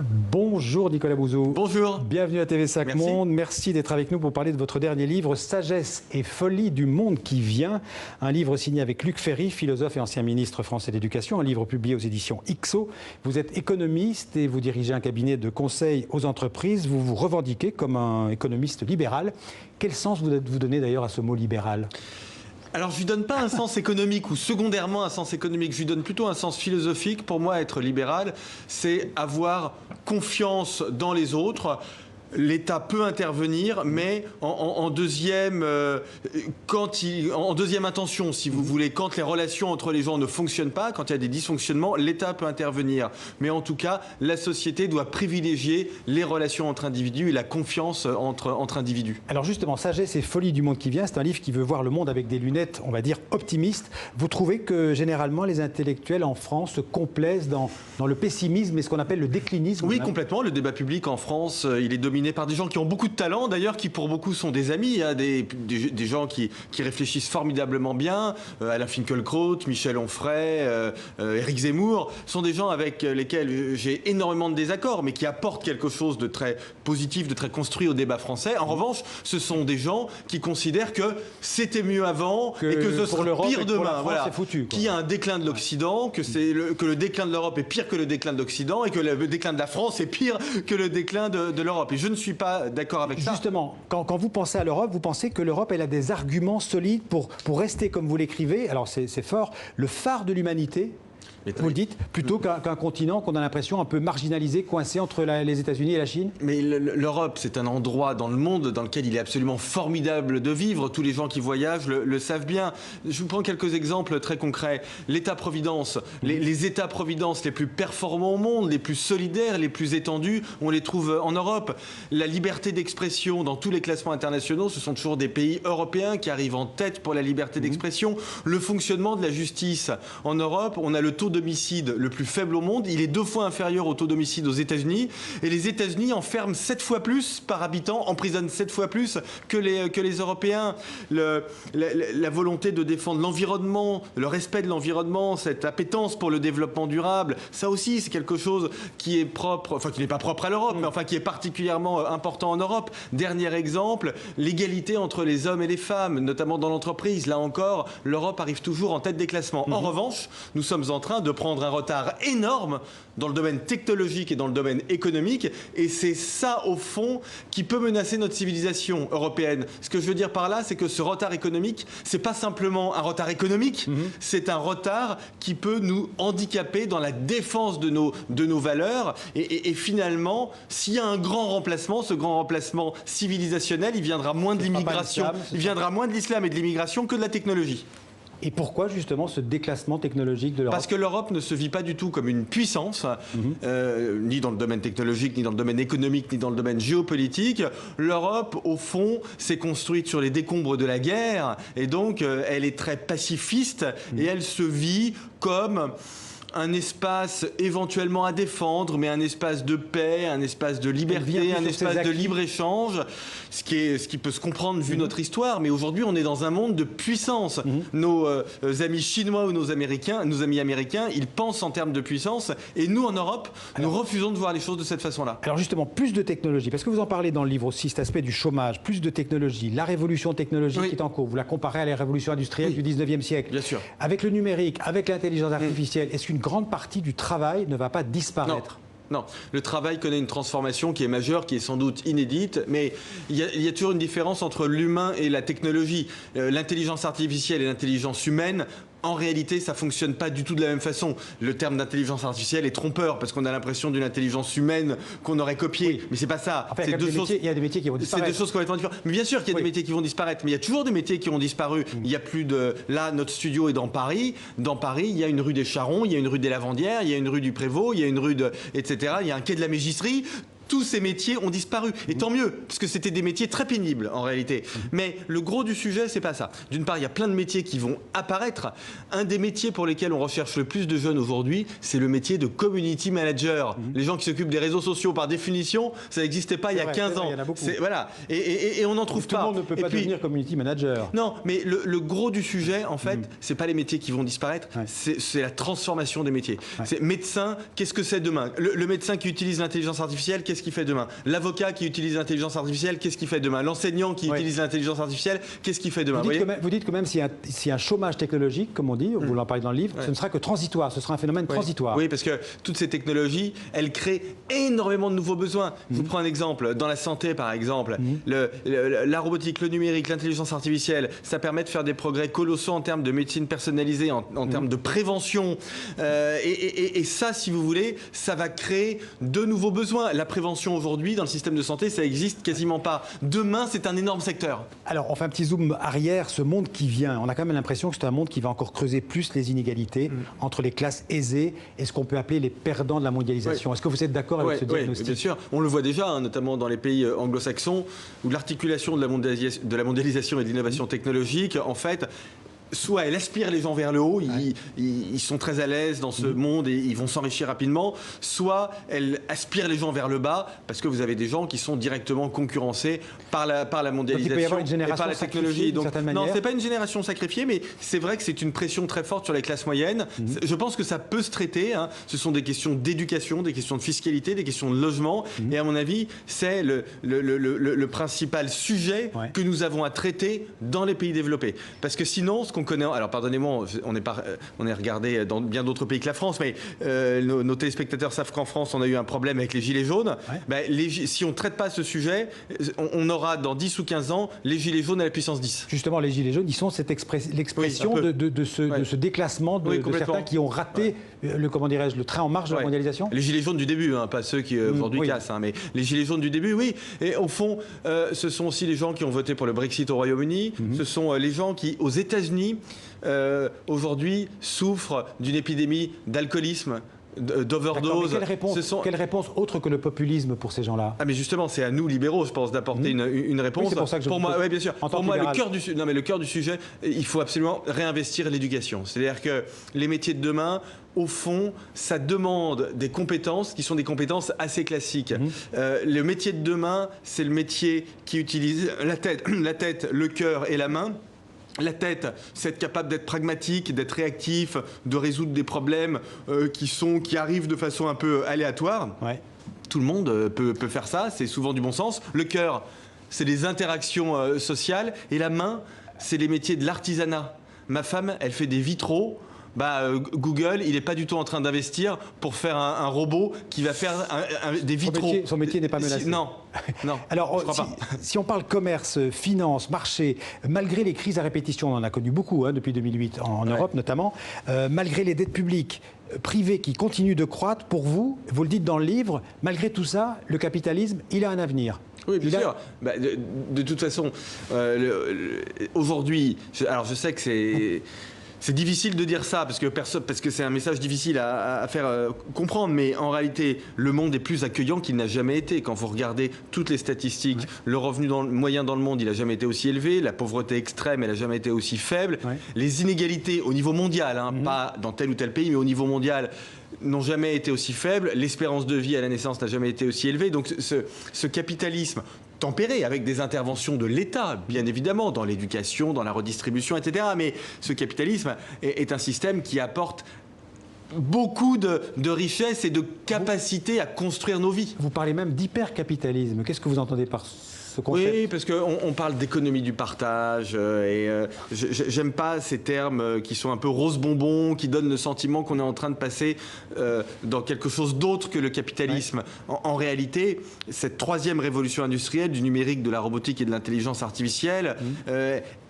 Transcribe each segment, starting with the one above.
Bonjour Nicolas Bouzou. Bonjour. Bienvenue à TV5 Monde. Merci d'être avec nous pour parler de votre dernier livre, Sagesse et folie du monde qui vient. Un livre signé avec Luc Ferry, philosophe et ancien ministre français de l'Éducation. Un livre publié aux éditions IXO. Vous êtes économiste et vous dirigez un cabinet de conseil aux entreprises. Vous vous revendiquez comme un économiste libéral. Quel sens vous donnez d'ailleurs à ce mot libéral ? Alors, je lui donne pas un sens économique ou secondairement un sens économique, je lui donne plutôt un sens philosophique. Pour moi, être libéral, c'est avoir confiance dans les autres. L'État peut intervenir, mais en deuxième intention, si vous voulez, quand les relations entre les gens ne fonctionnent pas, quand il y a des dysfonctionnements, l'État peut intervenir. Mais en tout cas, la société doit privilégier les relations entre individus et la confiance entre individus. Alors justement, Sagesse et folie du monde qui vient, c'est un livre qui veut voir le monde avec des lunettes, on va dire, optimistes. Vous trouvez que généralement les intellectuels en France se complaisent dans le pessimisme et ce qu'on appelle le déclinisme? Oui, complètement. Le débat public en France, il est dominé par des gens qui ont beaucoup de talent, d'ailleurs, qui pour beaucoup sont des amis, hein, des gens qui réfléchissent formidablement bien. Alain Finkielkraut, Michel Onfray, Éric Zemmour, sont des gens avec lesquels j'ai énormément de désaccords, mais qui apportent quelque chose de très positif, de très construit au débat français. En revanche, ce sont des gens qui considèrent que c'était mieux avant et que ce sera pire demain. Voilà. C'est foutu, qu'il y a un déclin de l'Occident, que le déclin de l'Europe est pire que le déclin de l'Occident et que le déclin de la France est pire que le déclin de l'Europe. Et je ne suis pas d'accord avec ça. Justement, quand vous pensez à l'Europe, vous pensez que l'Europe, elle a des arguments solides pour rester, comme vous l'écrivez, alors c'est fort, le phare de l'humanité. Vous le dites, plutôt qu'un continent qu'on a l'impression un peu marginalisé, coincé entre les États-Unis et la Chine? Mais l'Europe, c'est un endroit dans le monde dans lequel il est absolument formidable de vivre. Tous les gens qui voyagent le savent bien. Je vous prends quelques exemples très concrets. L'État-providence, les États-providence les plus performants au monde, les plus solidaires, les plus étendus, on les trouve en Europe. La liberté d'expression dans tous les classements internationaux, ce sont toujours des pays européens qui arrivent en tête pour la liberté d'expression. Le fonctionnement de la justice en Europe, on a le taux d'homicide le plus faible au monde, il est 2 fois inférieur au taux d'homicide aux États-Unis, et les États-Unis enferment 7 fois plus par habitant, emprisonnent 7 fois plus que les Européens. La volonté de défendre l'environnement, le respect de l'environnement, cette appétence pour le développement durable, ça aussi c'est quelque chose qui est propre, enfin qui n'est pas propre à l'Europe, mais enfin qui est particulièrement important en Europe. Dernier exemple, l'égalité entre les hommes et les femmes, notamment dans l'entreprise. Là encore, l'Europe arrive toujours en tête des classements. En revanche, nous sommes en train de prendre un retard énorme dans le domaine technologique et dans le domaine économique, et c'est ça au fond qui peut menacer notre civilisation européenne. Ce que je veux dire par là, c'est que ce retard économique, c'est pas simplement un retard économique, c'est un retard qui peut nous handicaper dans la défense de nos valeurs, et finalement, s'il y a un grand remplacement, ce grand remplacement civilisationnel, il viendra moins de l'immigration, il viendra moins de l'islam et de l'immigration que de la technologie. Et pourquoi justement ce déclassement technologique de l'Europe? Parce que l'Europe ne se vit pas du tout comme une puissance, ni dans le domaine technologique, ni dans le domaine économique, ni dans le domaine géopolitique. L'Europe, au fond, s'est construite sur les décombres de la guerre, et donc elle est très pacifiste, et elle se vit comme un espace éventuellement à défendre, mais un espace de paix, un espace de liberté, un espace de libre-échange, ce qui peut se comprendre vu notre histoire. Mais aujourd'hui, on est dans un monde de puissance. Nos amis chinois ou nos amis américains, ils pensent en termes de puissance. Et nous, en Europe, nous refusons de voir les choses de cette façon-là. Alors justement, plus de technologie, parce que vous en parlez dans le livre aussi, cet aspect du chômage, plus de technologie, la révolution technologique qui est en cours. Vous la comparez à la révolution industrielle du 19e siècle. Bien sûr. Avec le numérique, avec l'intelligence artificielle, est-ce qu'une grande partie du travail ne va pas disparaître? Non, le travail connaît une transformation qui est majeure, qui est sans doute inédite, mais il y a toujours une différence entre l'humain et la technologie. L'intelligence artificielle et l'intelligence humaine, en réalité, ça ne fonctionne pas du tout de la même façon. Le terme d'intelligence artificielle est trompeur, parce qu'on a l'impression d'une intelligence humaine qu'on aurait copiée. Mais c'est pas ça. Enfin, il y a des métiers qui vont disparaître. C'est 2 choses complètement différentes. Mais bien sûr qu'il y a des métiers qui vont disparaître, mais il y a toujours des métiers qui ont disparu. Il y a plus de... Là, notre studio est dans Paris. Dans Paris, il y a une rue des Charrons, il y a une rue des Lavandières, il y a une rue du Prévost, il y a une rue de... etc. Il y a un quai de la Mégisserie. tous ces métiers ont disparu. Et tant mieux, parce que c'était des métiers très pénibles en réalité. Mais le gros du sujet, c'est pas ça. D'une part, il y a plein de métiers qui vont apparaître. Un des métiers pour lesquels on recherche le plus de jeunes aujourd'hui, c'est le métier de community manager. Les gens qui s'occupent des réseaux sociaux, par définition, ça n'existait pas il y a 15 ans. Il y en a beaucoup. Voilà. Et on n'en trouve pas. Tout le monde ne peut pas devenir community manager. Non, mais le gros du sujet, en fait, c'est pas les métiers qui vont disparaître, c'est la transformation des métiers. C'est médecin, qu'est-ce que c'est demain? Le médecin qui utilise l'intelligence artificielle, qu'est-ce qu'il fait demain? L'avocat qui utilise l'intelligence artificielle, qu'est-ce qu'il fait demain? L'enseignant qui utilise l'intelligence artificielle, qu'est-ce qu'il fait demain? Vous dites que même s'il y a un chômage technologique, comme on dit, vous en parlez dans le livre, ce ne sera que transitoire, ce sera un phénomène transitoire. Oui, parce que toutes ces technologies, elles créent énormément de nouveaux besoins. Je vous prends un exemple. Dans la santé, par exemple, la robotique, le numérique, l'intelligence artificielle, ça permet de faire des progrès colossaux en termes de médecine personnalisée, en termes de prévention. Et ça, si vous voulez, ça va créer de nouveaux besoins. La prévention aujourd'hui, dans le système de santé, ça n'existe quasiment pas. Demain, c'est un énorme secteur. Alors, on fait un petit zoom arrière. Ce monde qui vient, on a quand même l'impression que c'est un monde qui va encore creuser plus les inégalités entre les classes aisées et ce qu'on peut appeler les perdants de la mondialisation. Est-ce que vous êtes d'accord avec ce diagnostic? Bien sûr. On le voit déjà, notamment dans les pays anglo-saxons, où l'articulation de la mondialisation et de l'innovation technologique, en fait, soit elle aspire les gens vers le haut, ils sont très à l'aise dans ce monde et ils vont s'enrichir rapidement, soit elle aspire les gens vers le bas parce que vous avez des gens qui sont directement concurrencés par la mondialisation et par la technologie. Donc, non, c'est pas une génération sacrifiée, mais c'est vrai que c'est une pression très forte sur les classes moyennes. Je pense que ça peut se traiter. Ce sont des questions d'éducation, des questions de fiscalité, des questions de logement. Et à mon avis, c'est le principal sujet que nous avons à traiter dans les pays développés. Parce que sinon, ce qu'on connaît, alors pardonnez-moi, on est regardé dans bien d'autres pays que la France, mais nos téléspectateurs savent qu'en France, on a eu un problème avec les gilets jaunes. Si on ne traite pas ce sujet, on aura dans 10 ou 15 ans les gilets jaunes à la puissance 10. Justement, les gilets jaunes, ils sont l'expression de ce déclassement de certains qui ont raté le train en marche de la mondialisation. Les gilets jaunes du début, pas ceux qui aujourd'hui cassent, mais les gilets jaunes du début, oui. Et au fond, ce sont aussi les gens qui ont voté pour le Brexit au Royaume-Uni. Ce sont les gens qui, aux États-Unis, aujourd'hui souffrent d'une épidémie d'alcoolisme, d'overdose. Quelle réponse autre que le populisme pour ces gens-là? Mais justement, c'est à nous libéraux, je pense, d'apporter une réponse. Oui, c'est pour ça que pour moi, bien sûr. Pour moi, le cœur du sujet, il faut absolument réinvestir l'éducation. C'est-à-dire que les métiers de demain, au fond, ça demande des compétences qui sont des compétences assez classiques. Le métier de demain, c'est le métier qui utilise la tête, le cœur et la main. La tête, c'est être capable d'être pragmatique, d'être réactif, de résoudre des problèmes qui arrivent de façon un peu aléatoire. Tout le monde peut faire ça, c'est souvent du bon sens. Le cœur, c'est les interactions sociales. Et la main, c'est les métiers de l'artisanat. Ma femme, elle fait des vitraux. Google, il n'est pas du tout en train d'investir pour faire un robot qui va faire des vitraux. Son métier n'est pas menacé. Non. Alors, si on parle commerce, finance, marché, malgré les crises à répétition, on en a connu beaucoup depuis 2008, en Europe notamment, malgré les dettes publiques, privées qui continuent de croître, pour vous, vous le dites dans le livre, malgré tout ça, le capitalisme, il a un avenir. Oui, bien sûr. De toute façon, aujourd'hui, alors je sais que c'est difficile de dire ça parce que c'est un message difficile à faire comprendre, mais en réalité, le monde est plus accueillant qu'il n'a jamais été. Quand vous regardez toutes les statistiques, le revenu moyen dans le monde, il n'a jamais été aussi élevé, la pauvreté extrême, elle n'a jamais été aussi faible. Les inégalités au niveau mondial, pas dans tel ou tel pays, mais au niveau mondial, n'ont jamais été aussi faibles. L'espérance de vie à la naissance n'a jamais été aussi élevée. Donc ce capitalisme tempéré, avec des interventions de l'État, bien évidemment, dans l'éducation, dans la redistribution, etc. Mais ce capitalisme est un système qui apporte beaucoup de richesses et de capacité à construire nos vies. Vous parlez même d'hypercapitalisme. Qu'est-ce que vous entendez par ce concept? Oui, parce qu'on parle d'économie du partage et j'aime pas ces termes qui sont un peu rose-bonbon, qui donnent le sentiment qu'on est en train de passer dans quelque chose d'autre que le capitalisme. En réalité, cette troisième révolution industrielle du numérique, de la robotique et de l'intelligence artificielle,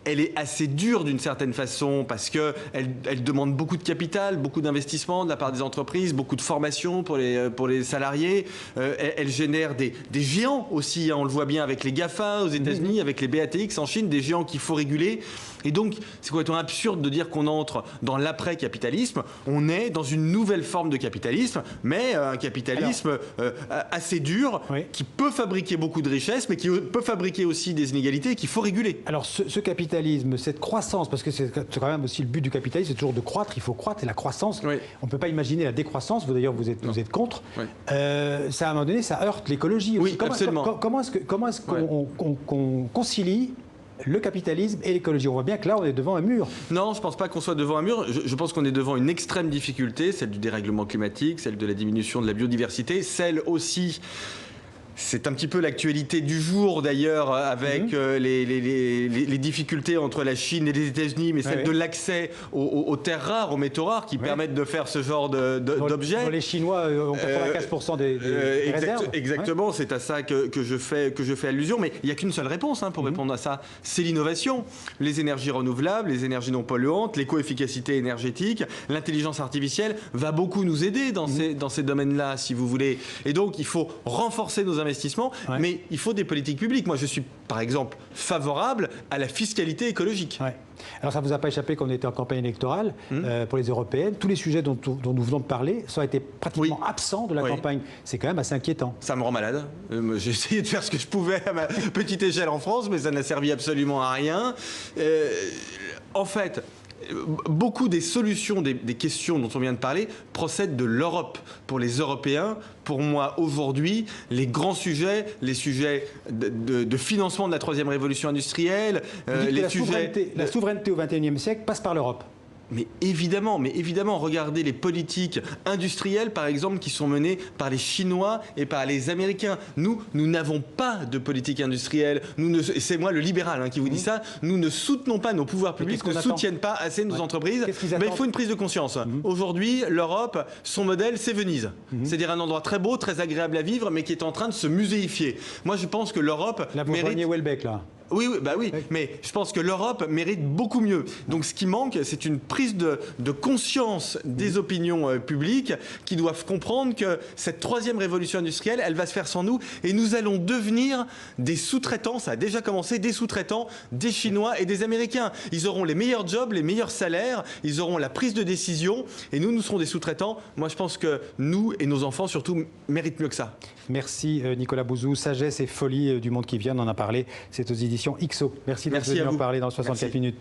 elle est assez dure d'une certaine façon parce qu'elle demande beaucoup de capital, beaucoup d'investissement de la part des entreprises, beaucoup de formation pour les salariés. Elle génère des géants aussi, hein, on le voit bien avec les GAFA aux États-Unis, avec les BATX en Chine, des géants qu'il faut réguler. Et donc, c'est complètement absurde de dire qu'on entre dans l'après-capitalisme. On est dans une nouvelle forme de capitalisme, mais un capitalisme assez dur, oui, qui peut fabriquer beaucoup de richesses, mais qui peut fabriquer aussi des inégalités et qu'il faut réguler. Alors, ce capitalisme, cette croissance, parce que c'est quand même aussi le but du capitalisme, c'est toujours de croître, il faut croître, et la croissance, oui, on ne peut pas imaginer la décroissance, vous d'ailleurs vous êtes contre, oui, ça à un moment donné, ça heurte l'écologie aussi. Oui, absolument. Comment est-ce qu'on concilie le capitalisme et l'écologie? On voit bien que là, on est devant un mur. Non, je ne pense pas qu'on soit devant un mur. Je pense qu'on est devant une extrême difficulté, celle du dérèglement climatique, celle de la diminution de la biodiversité, celle aussi... C'est un petit peu l'actualité du jour d'ailleurs avec les difficultés entre la Chine et les États-Unis, mais celle de l'accès aux terres rares, aux métaux rares qui permettent de faire ce genre d'objets. Les Chinois ont 95% des réserves. Exactement, c'est à ça que je fais allusion, mais il n'y a qu'une seule réponse pour répondre à ça, c'est l'innovation. Les énergies renouvelables, les énergies non polluantes, l'éco-efficacité énergétique, l'intelligence artificielle va beaucoup nous aider dans ces domaines-là, si vous voulez. Et donc, il faut renforcer nos investissements, mais il faut des politiques publiques. Moi, je suis, par exemple, favorable à la fiscalité écologique. Ouais. Alors, ça ne vous a pas échappé qu'on était en campagne électorale pour les européennes. Tous les sujets dont nous venons de parler, ça a été pratiquement absent de la campagne. C'est quand même assez inquiétant. Ça me rend malade. J'ai essayé de faire ce que je pouvais à ma petite échelle en France, mais ça n'a servi absolument à rien. En fait... Beaucoup des solutions, des questions dont on vient de parler, procèdent de l'Europe. Pour les Européens, pour moi, aujourd'hui, les grands sujets, les sujets de financement de la troisième révolution industrielle, la souveraineté au XXIe siècle passe par l'Europe. Mais évidemment, regardez les politiques industrielles, par exemple, qui sont menées par les Chinois et par les Américains. Nous n'avons pas de politique industrielle. C'est moi le libéral qui vous dit ça. Nous ne soutenons pas, nos pouvoirs publics ne soutiennent pas assez nos entreprises. Mais il faut une prise de conscience. Aujourd'hui, l'Europe, son modèle, c'est Venise. C'est-à-dire un endroit très beau, très agréable à vivre, mais qui est en train de se muséifier. Moi, je pense que l'Europe mérite... Welbeck, là. Oui, mais je pense que l'Europe mérite beaucoup mieux. Donc ce qui manque, c'est une prise de conscience des opinions publiques qui doivent comprendre que cette troisième révolution industrielle, elle va se faire sans nous et nous allons devenir des sous-traitants, ça a déjà commencé, des sous-traitants des Chinois et des Américains. Ils auront les meilleurs jobs, les meilleurs salaires, ils auront la prise de décision et nous serons des sous-traitants. Moi, je pense que nous et nos enfants, surtout, méritent mieux que ça. Merci Nicolas Bouzou. Sagesse et folie du monde qui vient, on en a parlé. C'est aux éditions IXO. Merci d'être venu en parler dans 64 minutes.